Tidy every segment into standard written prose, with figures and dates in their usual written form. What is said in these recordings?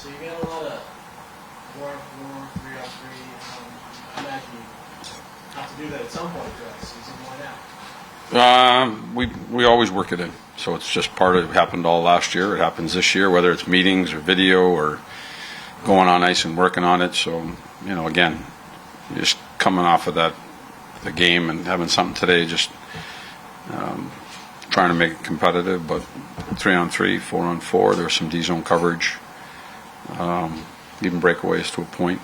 So you get a lot of 4-on-4, 3-on-3. I imagine you have to do that at some point throughout the season. Why not? We always work it in, so it's just part of it. Happened all last year. It happens this year, whether it's meetings or video or going on ice and working on it. So again, just coming off of the game and having something today, just trying to make it competitive. But 3-on-3, 4-on-4, there's some D zone coverage, even breakaways to a point.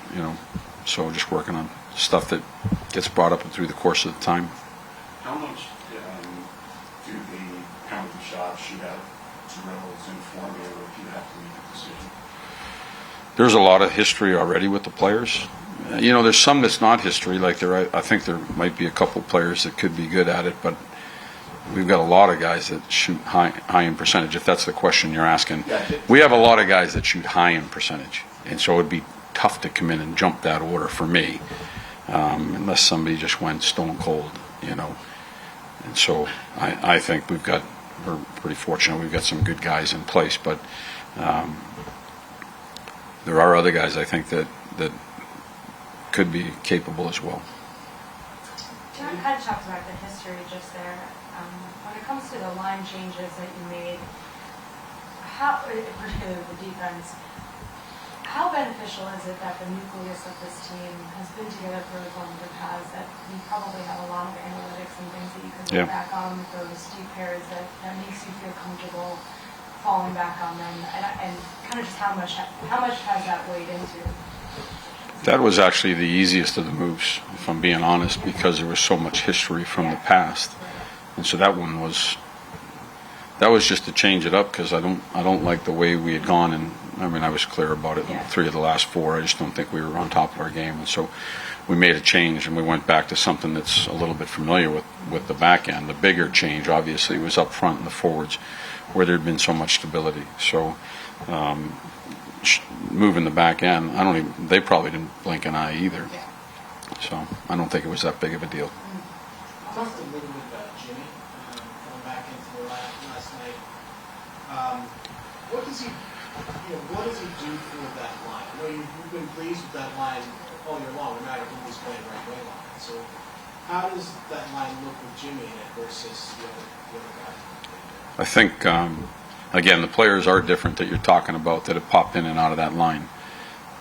So just working on stuff that gets brought up through the course of the time. How much do the penalty shots, shootout drills inform you if you have to make a decision? There's a lot of history already with the players. There's some that's not history. Like I think there might be a couple players that could be good at it, but we've got a lot of guys that shoot high in percentage. If that's the question you're asking, we have a lot of guys that shoot high in percentage, and so it'd be tough to come in and jump that order for me, unless somebody just went stone cold, And so I think we're pretty fortunate. We've got some good guys in place, but there are other guys I think that could be capable as well. John kind of talked about the history just there. When it comes to the line changes that you made, particularly the defense, how beneficial is it that the nucleus of this team has been together for as long as it has, that you probably have a lot of analytics and things that you can look back on with those deep pairs that makes you feel comfortable falling back on them, and kind of just how much has that weighed into? That was actually the easiest of the moves, if I'm being honest, because there was so much history from the past, and so that one was just to change it up, because I don't like the way we had gone, and I was clear about it in 3 of the last 4. I just don't think we were on top of our game, and so we made a change, and we went back to something that's a little bit familiar with the back end. The bigger change, obviously, was up front in the forwards, where there had been so much stability. So moving the back end, they probably didn't blink an eye either. So I don't think it was that big of a deal. Talk a little bit about Jimmy going back into the last night. What does he do for that line? I know you've been pleased with that line all year long, no matter who was playing right wing on it. So how does that line look with Jimmy in it versus the other guys? I think, again, the players are different that you're talking about that have popped in and out of that line.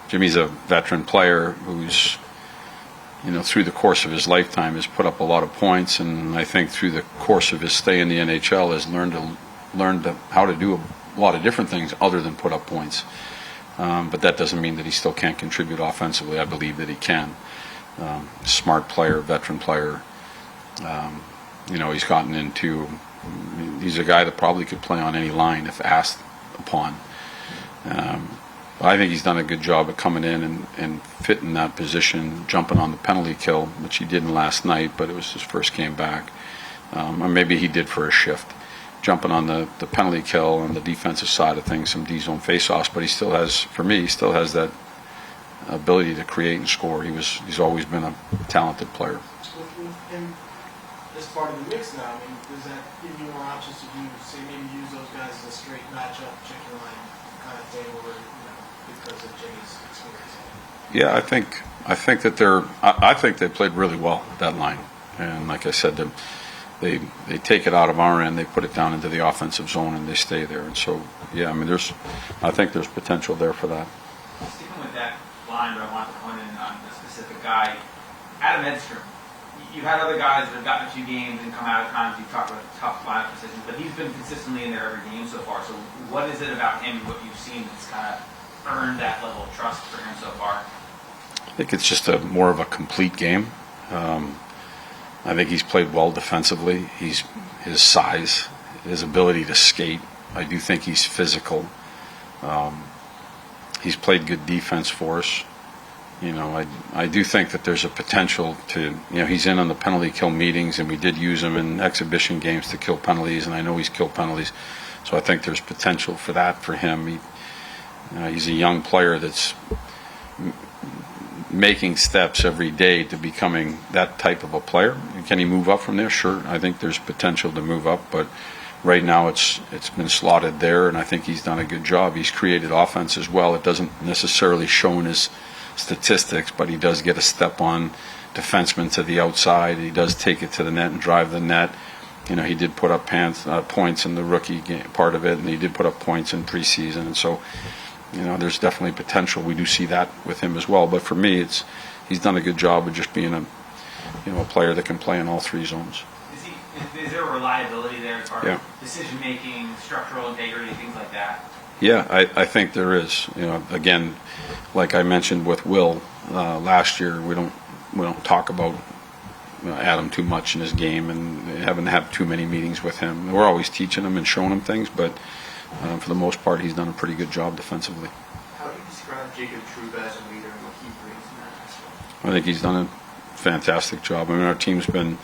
Jimmy's a veteran player who's, through the course of his lifetime has put up a lot of points, and I think through the course of his stay in the NHL has learned how to do a lot of different things other than put up points. But that doesn't mean that he still can't contribute offensively. I believe that he can. Smart player, veteran player. He's gotten into... He's a guy that probably could play on any line if asked upon. I think he's done a good job of coming in and fitting that position, jumping on the penalty kill, which he didn't last night, but it was his first game back. Or maybe he did for a shift, jumping on the penalty kill on the defensive side of things, some D-zone face-offs, but he still has that ability to create and score. He's always been a talented player. With him as part of the mix now, does that give you more options to maybe use those guys as a straight matchup, chicken line kind of thing, or because of Jimmy's experience? Yeah, I think that I think they played really well, that line, and like I said, they take it out of our end, they put it down into the offensive zone, and they stay there. And so, I think there's potential there for that. Sticking with that line, but I want to hone in on a specific guy, Adam Edstrom. You've had other guys that have gotten a few games and come out at times. You've talked about tough lineup decisions, but he's been consistently in there every game so far. So what is it about him, what you've seen, that's kind of earned that level of trust for him so far? I think it's just more of a complete game. I think he's played well defensively. His size, his ability to skate. I do think he's physical. He's played good defense for us. I do think that there's a potential to, he's in on the penalty kill meetings, and we did use him in exhibition games to kill penalties, and I know he's killed penalties. So I think there's potential for that for him. He's a young player that's making steps every day to becoming that type of a player. Can he move up from there? Sure. I think there's potential to move up, but right now it's been slotted there, and I think he's done a good job. He's created offense as well. It doesn't necessarily show in his statistics, but he does get a step on defenseman to the outside. He does take it to the net and drive the net. You know, he did put up points in the rookie game, part of it, and he did put up points in preseason. And so, you know, there's definitely potential. We do see that with him as well. But for me, he's done a good job of just being a player that can play in all three zones. Is there a reliability there as far Yeah. as decision making, structural integrity, things like that? Yeah, I think there is. You know, again, like I mentioned with Will last year, we don't talk about Adam too much in his game, and haven't had too many meetings with him. We're always teaching him and showing him things, but for the most part, he's done a pretty good job defensively. How do you describe Jacob Trouba as a leader and what he brings in that aspect? I think he's done a fantastic job. I mean, our team's been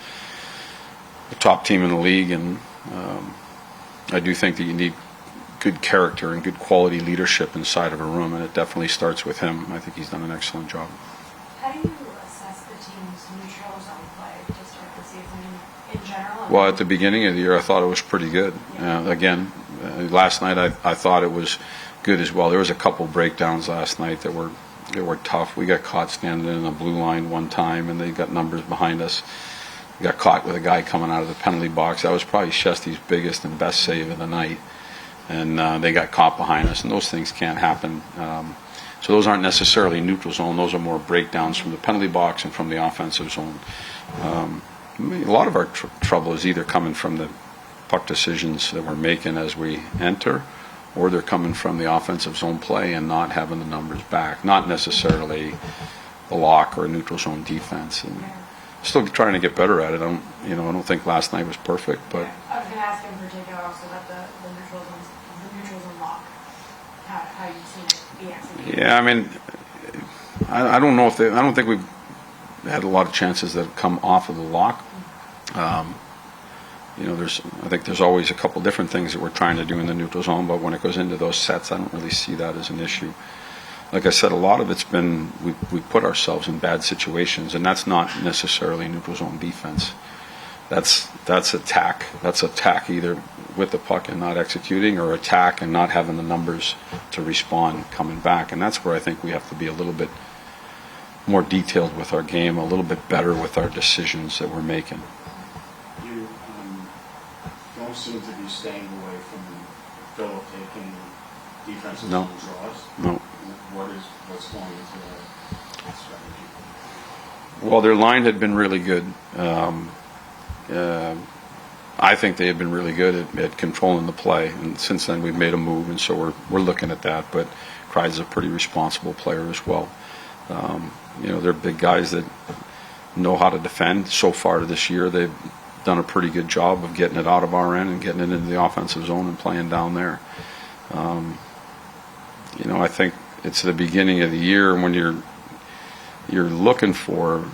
the top team in the league, and I do think that you need good character and good quality leadership inside of a room, and it definitely starts with him. I think he's done an excellent job. How do you assess the team's neutral zone play to start the season in general? Well, at the beginning of the year, I thought it was pretty good. Again, last night I thought it was good as well. There was a couple breakdowns last night that were tough. We got caught standing in the blue line one time, and they got numbers behind us. We got caught with a guy coming out of the penalty box. That was probably Shesty's biggest and best save of the night. And they got caught behind us, and those things can't happen. So those aren't necessarily neutral zone. Those are more breakdowns from the penalty box and from the offensive zone. I mean, a lot of our trouble is either coming from the puck decisions that we're making as we enter, or they're coming from the offensive zone play and not having the numbers back. Not necessarily a lock or a neutral zone defense. And still trying to get better at it. I don't think last night was perfect, but I was going to ask in particular also about the neutral zone lock. How you've seen it be executed. yeah, I mean, I don't know if I don't think we've had a lot of chances that have come off of the lock. I think there's always a couple different things that we're trying to do in the neutral zone, but when it goes into those sets, I don't really see that as an issue. Like I said, a lot of it's been we put ourselves in bad situations, and that's not necessarily neutral zone defense. That's attack. That's attack either with the puck and not executing, or attack and not having the numbers to respond coming back. And that's where I think we have to be a little bit more detailed with our game, a little bit better with our decisions that we're making. You don't seem to be staying away from Philip taking defensive No. draws. No. What's going into that strategy? Well, their line had been really good. I think they had been really good at controlling the play, and since then we've made a move, and so we're looking at that. But Cryde's a pretty responsible player as well. They're big guys that know how to defend. So far this year, they've done a pretty good job of getting it out of our end and getting it into the offensive zone and playing down there. I think it's the beginning of the year, and when you're looking for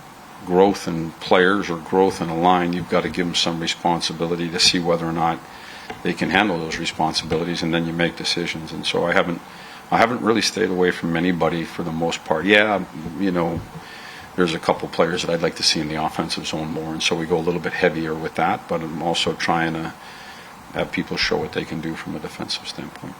growth in players or growth in a line, you've got to give them some responsibility to see whether or not they can handle those responsibilities, and then you make decisions. And so I haven't really stayed away from anybody for the most part. Yeah, there's a couple players that I'd like to see in the offensive zone more, and so we go a little bit heavier with that, but I'm also trying to have people show what they can do from a defensive standpoint.